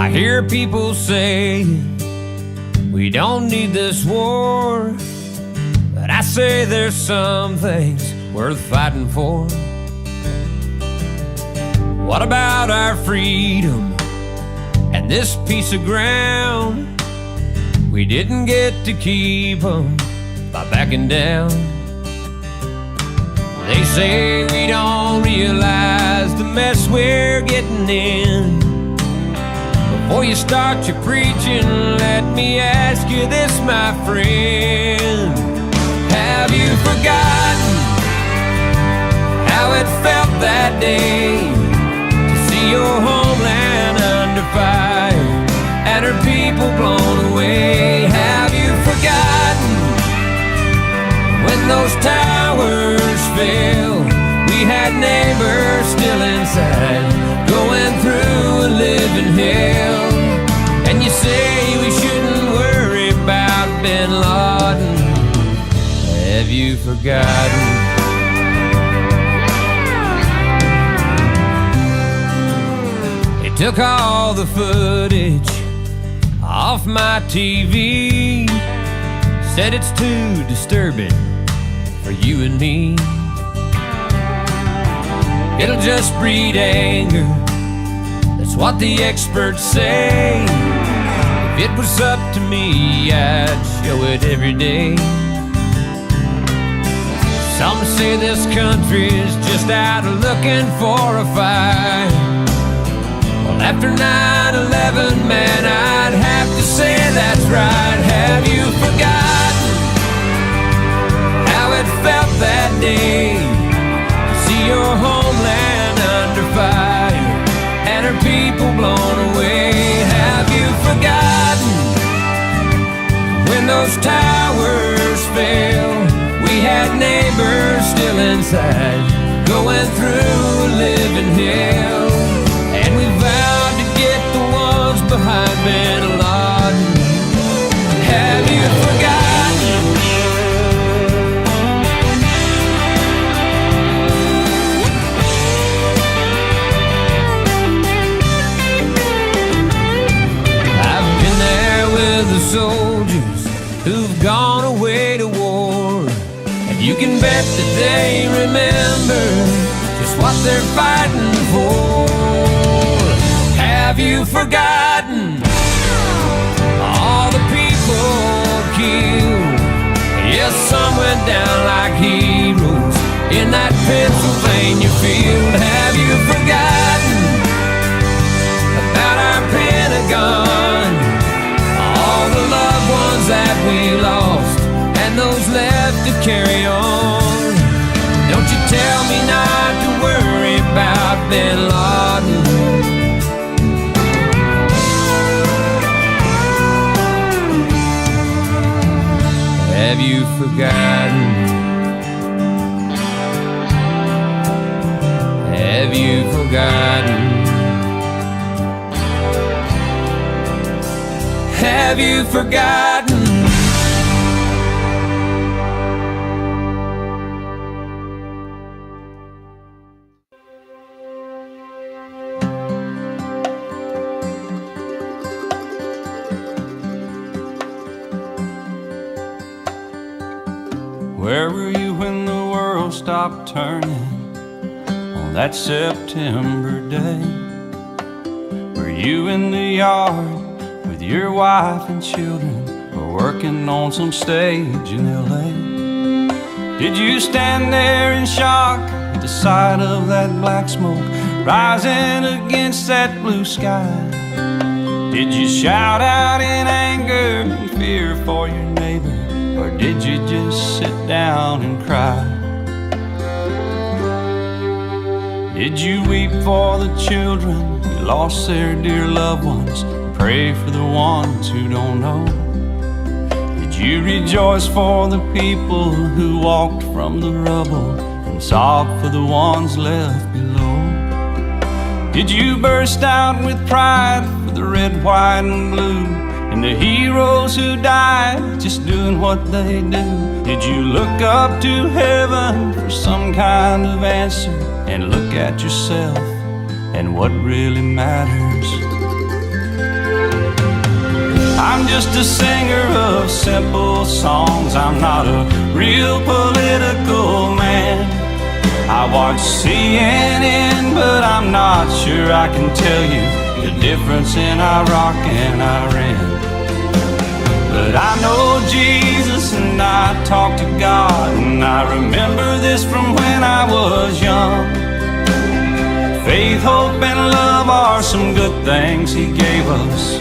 I hear people say we don't need this war, but I say there's some things worth fighting for. What about our freedom and this piece of ground? We didn't get to keep them by backing down. They say we don't realize the mess we're getting in. Before you start your preaching, let me ask you this, my friend. Have you forgotten how it felt that day to see your homeland under fire and her people blown away? Have you forgotten when those towers fell? We had neighbors still inside, going through a living hell. And you say we shouldn't worry about Bin Laden. Have you forgotten? It took all the footage off my TV, said it's too disturbing for you and me. It'll just breed anger, that's what the experts say. If it was up to me, I'd show it every day. Some say this country's just out looking for a fight. Well, after 9/11, man, I'd have to say that's right. Have you forgotten how it felt that day? See your homeland under fire and her people blown away. Have you forgotten when those towers fell? We had neighbors still inside, going through a living hell. And we vowed to get the ones behind Bin Laden. Have you forgotten? The soldiers who've gone away to war, and you can bet that they remember just what they're fighting for. Have you forgotten all the people killed? Yes, some went down like heroes in that Pennsylvania field. Have you forgotten about our Pentagon? All the loved ones that we lost, and those left to carry on. Don't you tell me not to worry about Bin Laden. Have you forgotten? Have you forgotten? Have you forgotten? Where were you when the world stopped turning on that September day? Were you in the yard with your wife and children, or working on some stage in LA? Did you stand there in shock at the sight of that black smoke rising against that blue sky? Did you shout out in anger and fear for your neighbor, or did you just sit down and cry? Did you weep for the children who lost their dear loved ones? Pray for the ones who don't know. Did you rejoice for the people who walked from the rubble and sob for the ones left below? Did you burst out with pride for the red, white, and blue, and the heroes who died just doing what they do? Did you look up to heaven for some kind of answer, and look at yourself and what really matters? I'm just a singer of simple songs. I'm not a real political man. I watch CNN, but I'm not sure I can tell you the difference in Iraq and Iran. But I know Jesus and I talk to God, and I remember this from when I was young. Faith, hope, and love are some good things He gave us,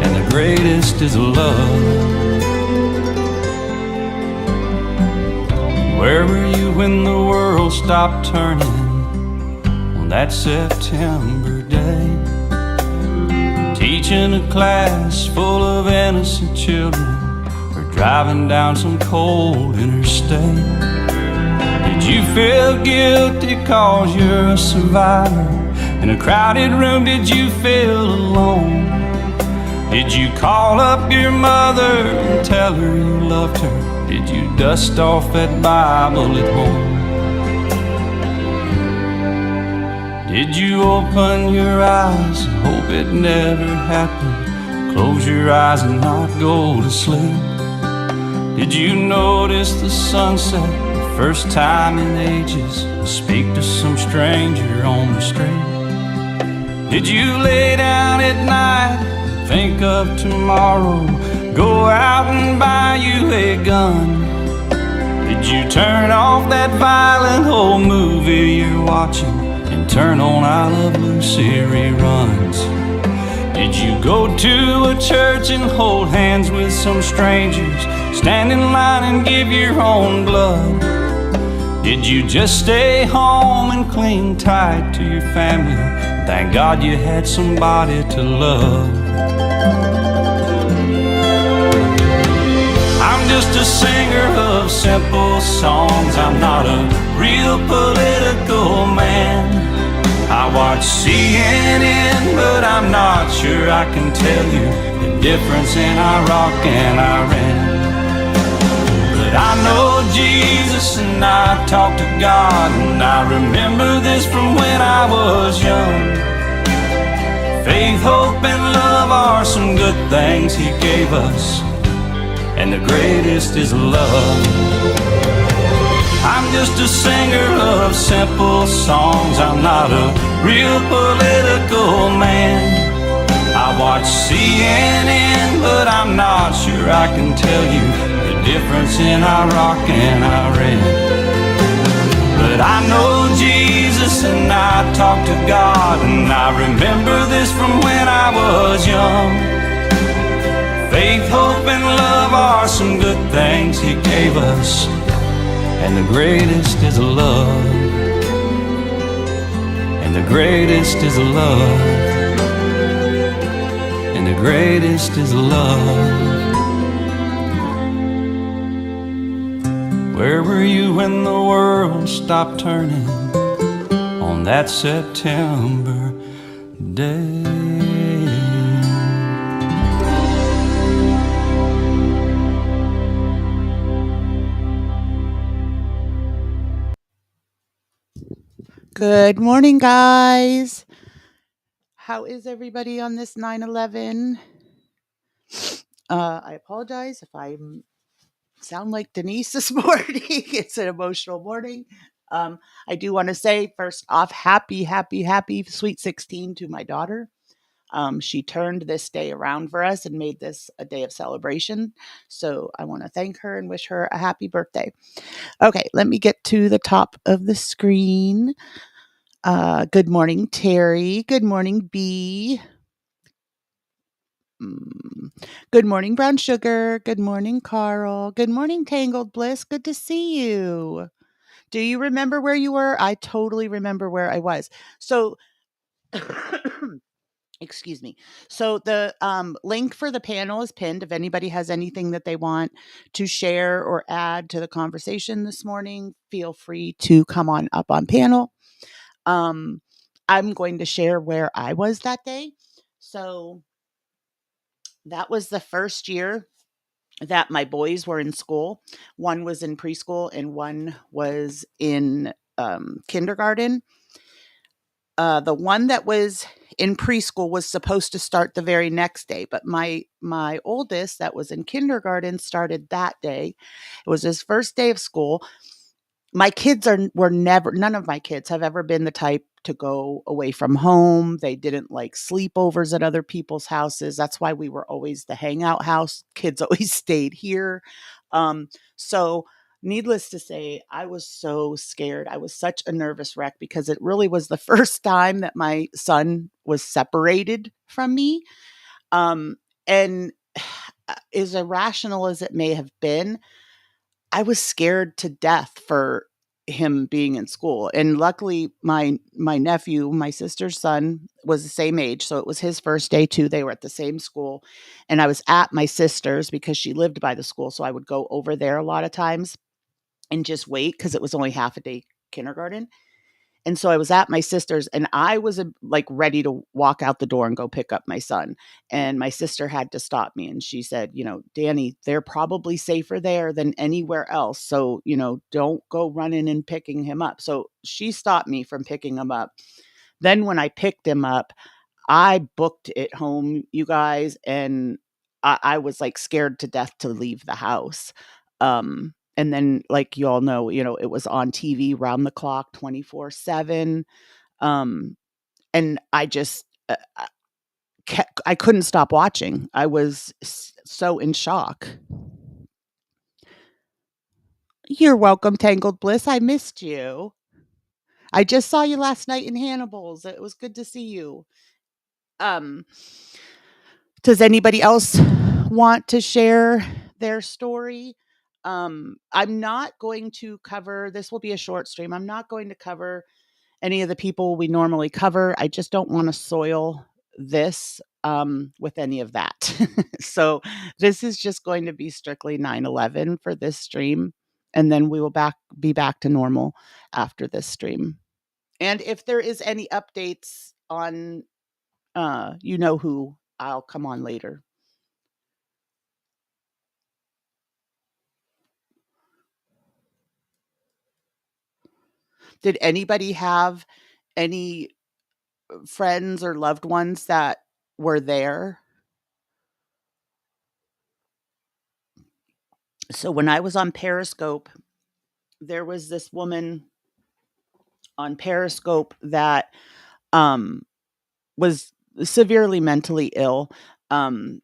and the greatest is love. Where were you when the world stopped turning on that September day? Teaching a class full of innocent children, or driving down some cold interstate? Did you feel guilty cause you're a survivor? In a crowded room, did you feel alone? Did you call up your mother and tell her you loved her? Did you dust off that Bible at home? Did you open your eyes and hope it never happened? Close your eyes and not go to sleep? Did you notice the sunset the first time in ages and speak to some stranger on the street? Did you lay down at night and think of tomorrow? Go out and buy you a gun? Did you turn off that violent old movie you're watching and turn on I Love Lucy reruns? Did you go to a church and hold hands with some strangers, stand in line and give your own blood? Did you just stay home and cling tight to your family? Thank God you had somebody to love. I'm just a singer of simple songs. I'm not a real political man. I watch CNN, but I'm not sure I can tell you the difference in Iraq and Iran. But I know Jesus and I talk to God, and I remember this from when I was young. Faith, hope, and love are some good things He gave us, and the greatest is love. I'm just a singer of simple songs. I'm not a real political man. I watch CNN, but I'm not sure I can tell you the difference in Iraq and Iran. But I know Jesus and I talk to God, and I remember this from when I was young. Faith, hope, and love are some good things He gave us, and the greatest is love. And the greatest is love. And the greatest is love. Where were you when the world stopped turning on that September day? Good morning, guys. How is everybody on this 9/11? I apologize if I sound like Denise this morning. It's an emotional morning. I do want to say, first off, happy sweet 16 to my daughter. She turned this day around for us and made this a day of celebration. So I want to thank her and wish her a happy birthday. Okay, let me get to the top of the screen. Good morning, Terry. Good morning, B. Good morning, Brown Sugar. Good morning, Carl. Good morning, Tangled Bliss. Good to see you. Do you remember where you were? I totally remember where I was. So, excuse me. So the link for the panel is pinned. If anybody has anything that they want to share or add to the conversation this morning, feel free to come on up on panel. I'm going to share where I was that day. So that was the first year that my boys were in school. One was in preschool and one was in kindergarten. The one that was in preschool was supposed to start the very next day, but my oldest that was in kindergarten started that day. It was his first day of school. My kids were never, none of my kids have ever been the type to go away from home. They didn't like sleepovers at other people's houses. That's why we were always the hangout house. Kids always stayed here. So needless to say, I was so scared. I was such a nervous wreck because it really was the first time that my son was separated from me. And as irrational as it may have been, I was scared to death for him being in school. And luckily my nephew, my sister's son, was the same age, so it was his first day too. They were at the same school. And I was at my sister's because she lived by the school, so I would go over there a lot of times and just wait because it was only half a day kindergarten. And so I was at my sister's and I was like ready to walk out the door and go pick up my son. And my sister had to stop me. And she said, Dani, they're probably safer there than anywhere else. So, don't go running and picking him up. So she stopped me from picking him up. Then when I picked him up, I booked it home, you guys. And I was like scared to death to leave the house. And then, like you all know, it was on TV round the clock, 24/7. And I just, I couldn't stop watching. I was so in shock. You're welcome, Tangled Bliss. I missed you. I just saw you last night in Hannibal's. It was good to see you. Um, does anybody else want to share their story? I'm not going to cover, this will be a short stream. I'm not going to cover any of the people we normally cover. I just don't want to soil this with any of that. So this is just going to be strictly 9/11 for this stream. And then we will be back to normal after this stream. And if there is any updates on, who, I'll come on later. Did anybody have any friends or loved ones that were there? So when I was on Periscope, there was this woman on Periscope that um, was severely mentally ill. Um,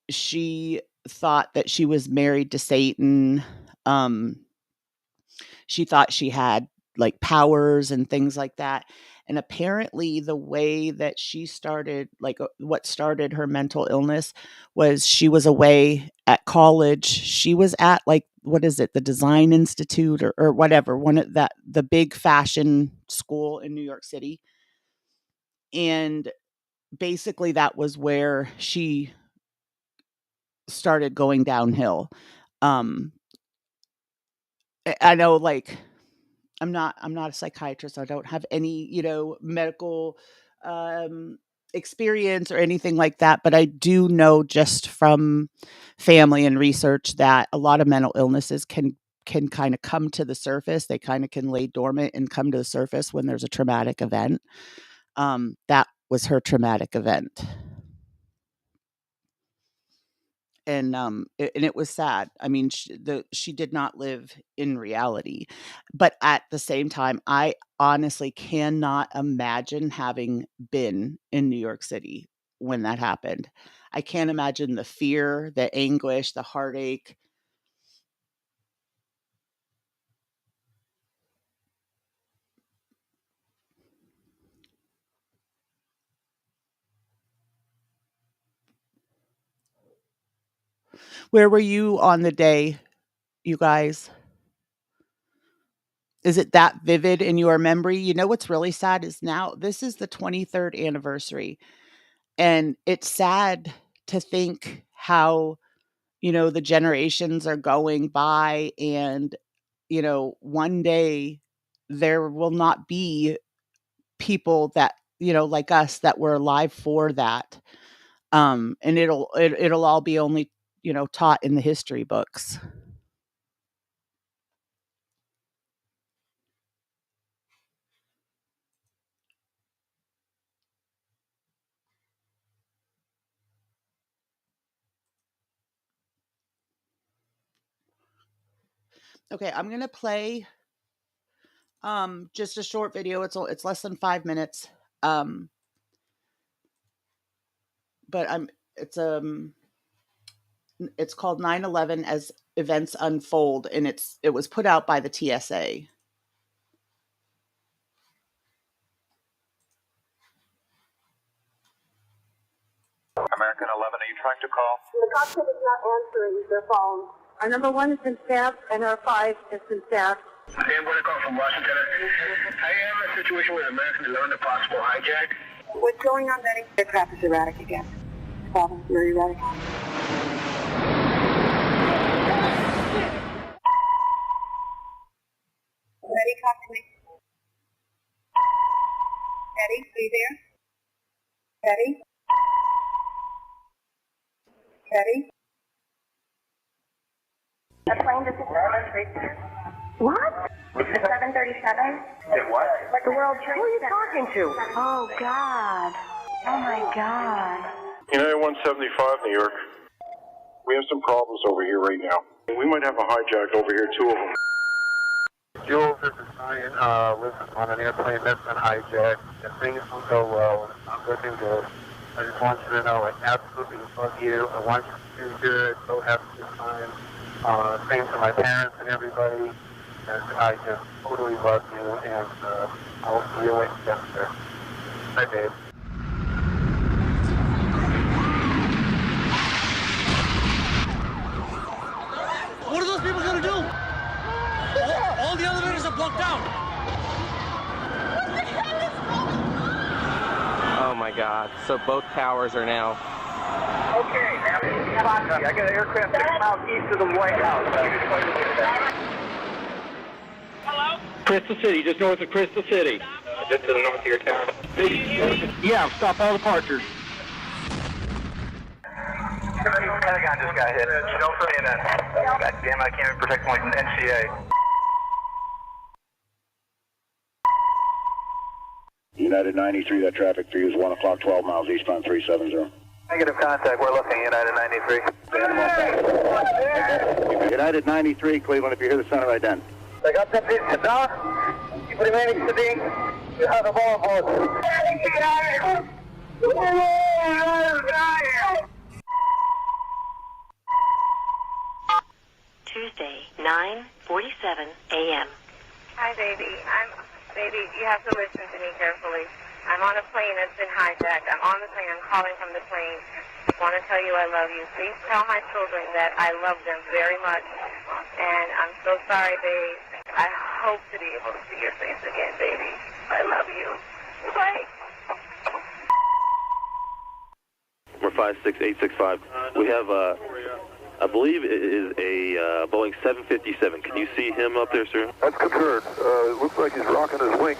she thought that she was married to Satan. She thought she had like powers and things like that. And apparently, the way that she started, like what started her mental illness, was she was away at college. She was at like, what is it, the Design Institute or whatever, one of that, the big fashion school in New York City. And basically, that was where she started going downhill. Um, I know, like, I'm not a psychiatrist. I don't have any, medical um experience or anything like that, but I do know just from family and research that a lot of mental illnesses can kind of come to the surface. They kind of can lay dormant and come to the surface when there's a traumatic event. That was her traumatic event. And it was sad. I mean, she did not live in reality, but at the same time, I honestly cannot imagine having been in New York City when that happened. I can't imagine the fear, the anguish, the heartache. Where were you on the day, you guys? Is it that vivid in your memory? You know what's really sad is now this is the 23rd anniversary, and it's sad to think how the generations are going by, and one day there will not be people that like us that were alive for that. And it'll all be only taught in the history books. Okay, I'm gonna play just a short video. It's less than 5 minutes. But it's called 9/11 as events unfold, and it was put out by the TSA. American 11, are you trying to call? The cockpit is not answering their phone. Our number 1 has been staffed, and our 5 has been staffed. I am going to call from Washington. I am in a situation with American 11, a possible hijack. What's going on, Betty? The crap is erratic again. Problem, very erratic. Betty, talk to me. Betty, are you there? Betty? Betty? A plane just hit the World Trade Center. What? The 737. Did what? The World Trade Who are you Center. talking to? Oh, God. Oh, my God. United 175, New York. We have some problems over here right now. We might have a hijack over here, 2 of them. Jules, this is Ryan. Lives on an airplane that's been hijacked. If things will go well, it's not looking good. I just want you to know I absolutely love you. I want you to do good. So have a good time. Same to my parents and everybody. And I just totally love you. And I'll see you later, Jennifer. Bye, babe. What are those people gonna do? All the elevators are blocked out. Oh my God. So both towers are now. Okay, I got an aircraft 6 miles east of the White House. Hello? Crystal City, just north of Crystal City. Just to the north of your town. Yeah, stop all departures. Pentagon just got hit. No for CNN. God damn it, I can't even protect my NCA. United 93, that traffic for you is 1 o'clock, 12 miles eastbound 370. Negative contact, we're looking, United 93. United 93, Cleveland, if you hear the center ident. I got that piece of dog. Keep remaining sitting. You have the ball board. Tuesday, 9:47 a.m. Hi, baby. Baby, you have to listen to me carefully. I'm on a plane that's been hijacked. I'm on the plane. I'm calling from the plane. I want to tell you I love you. Please tell my children that I love them very much. And I'm so sorry, babe. I hope to be able to see your face again, baby. I love you. Bye. Number 56865. We have, I believe it is a Boeing 757. Can you see him up there, sir? That's confirmed. It looks like he's rocking his wings.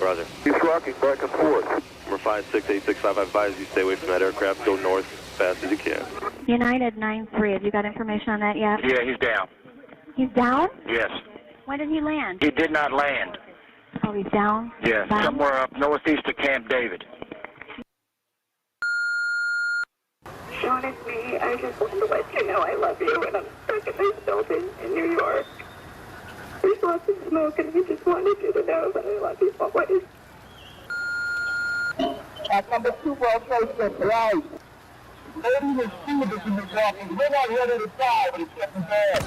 Roger. He's rocking back and forth. Number 56865, I advise you stay away from that aircraft. Go north as fast as you can. United 93, have you got information on that yet? Yeah, he's down. He's down? Yes. When did he land? He did not land. Oh, he's down? Yeah, Down? somewhere up northeast of Camp David. Sean, it's me. I just want to let you know I love you, and I'm stuck in this building in New York. There's lots of smoke, and I just wanted you to know that I love you always. At number 2 World Trade Center, right. Ladies and students in the office, we're not ready to die, but it's getting bad.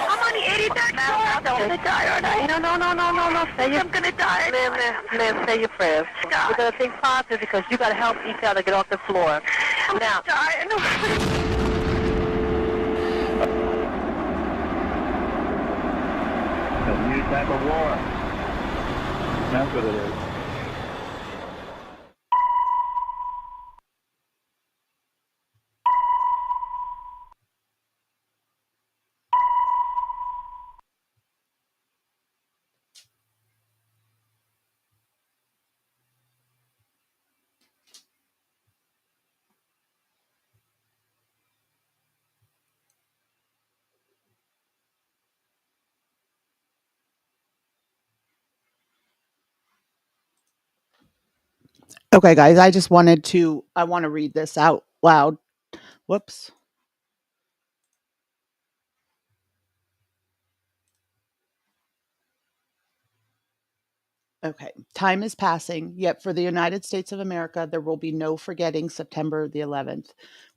I'm on the 83rd floor. I'm gonna die, aren't I? No. Say I'm gonna die. Ma'am, say your prayers. We're going to think positive because you got to help each other get off the floor. Now, A new type of war. That's what it is. Okay, guys, I want to read this out loud. Whoops. Okay. Time is passing, yet for the United States of America, there will be no forgetting September the 11th.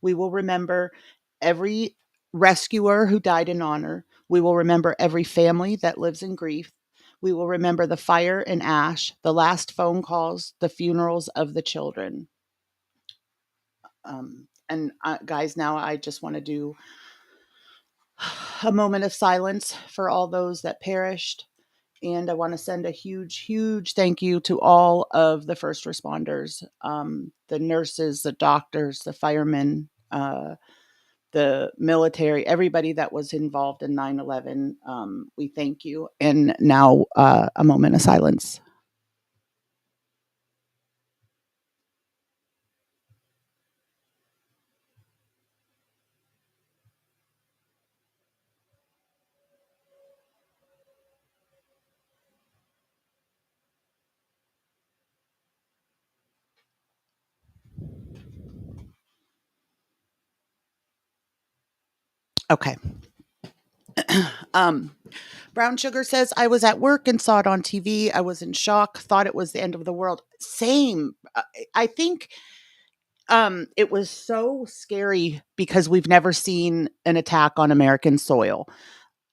We will remember every rescuer who died in honor. We will remember every family that lives in grief. We will remember the fire and ash, the last phone calls, the funerals of the children. Guys, now I just want to do a moment of silence for all those that perished. And I want to send a huge, huge thank you to all of the first responders, the nurses, the doctors, the firemen, the military, everybody that was involved in 9/11. We thank you. And now a moment of silence. Okay. Brown Sugar says, I was at work and saw it on TV. I was in shock, thought it was the end of the world. Same. I think it was so scary because we've never seen an attack on American soil.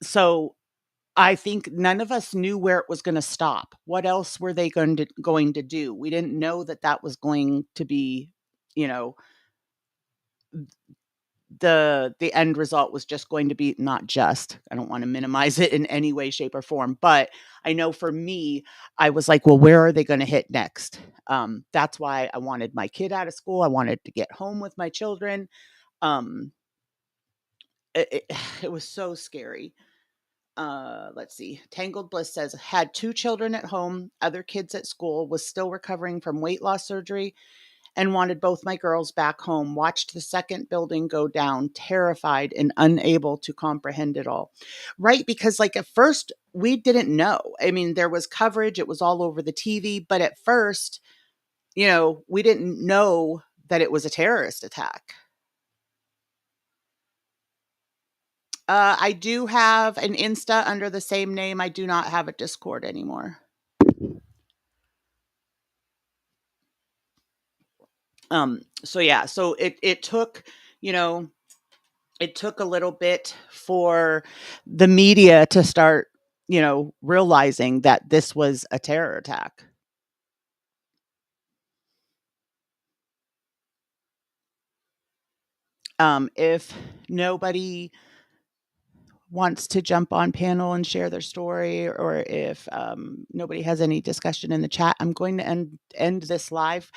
So I think none of us knew where it was going to stop. What else were they going to do? We didn't know that that was going to be, you know, the end result was just going to be not just. I don't want to minimize it in any way, shape, or form, but I know for me, I was like, well, where are they going to hit next? That's why I wanted my kid out of school. I wanted to get home with my children. Um, it was so scary. Let's see. Tangled Bliss says, had 2 children at home, other kids at school, was still recovering from weight loss surgery, and wanted both my girls back home. Watched the second building go down, terrified and unable to comprehend it all. Right? Because, like, at first, we didn't know. I mean, there was coverage, it was all over the TV, but at first, we didn't know that it was a terrorist attack. I do have an Insta under the same name. I do not have a Discord anymore. So yeah, so it took, it took a little bit for the media to start, realizing that this was a terror attack. If nobody wants to jump on panel and share their story, or if nobody has any discussion in the chat, I'm going to end this live.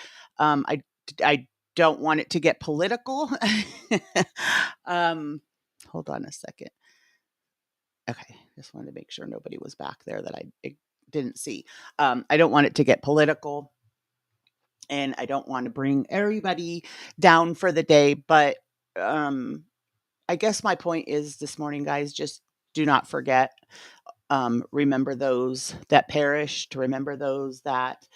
I don't want it to get political. Hold on a second. Okay, just wanted to make sure nobody was back there that I didn't see. I don't want it to get political, and I don't want to bring everybody down for the day, but I guess my point is this morning, guys, just do not forget. Remember those that perished, remember those that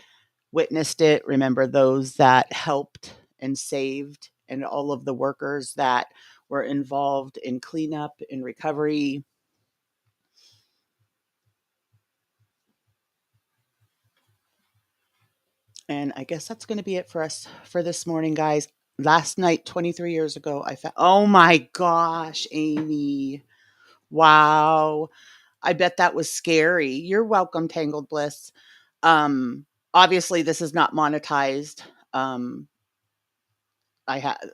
witnessed it, remember those that helped and saved, and all of the workers that were involved in cleanup and recovery. And I guess that's going to be it for us for this morning, guys. Last night, 23 years ago, I found, oh my gosh, Amy. Wow. I bet that was scary. You're welcome, Tangled Bliss. Obviously this is not monetized. I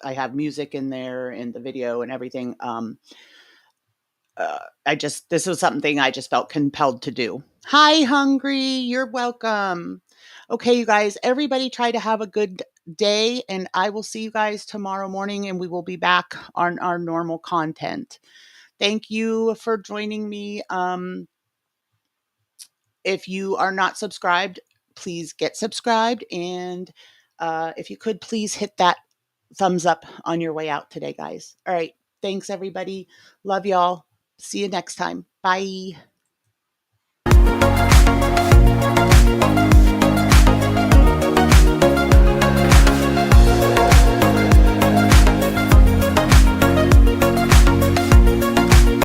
have music in there and the video and everything. This was something I just felt compelled to do. Hi, Hungry. You're welcome. Okay, you guys, everybody try to have a good day, and I will see you guys tomorrow morning, and we will be back on our normal content. Thank you for joining me. If you are not subscribed, please get subscribed. And if you could, please hit that thumbs up on your way out today, guys. All right. Thanks, everybody. Love y'all. See you next time. Bye.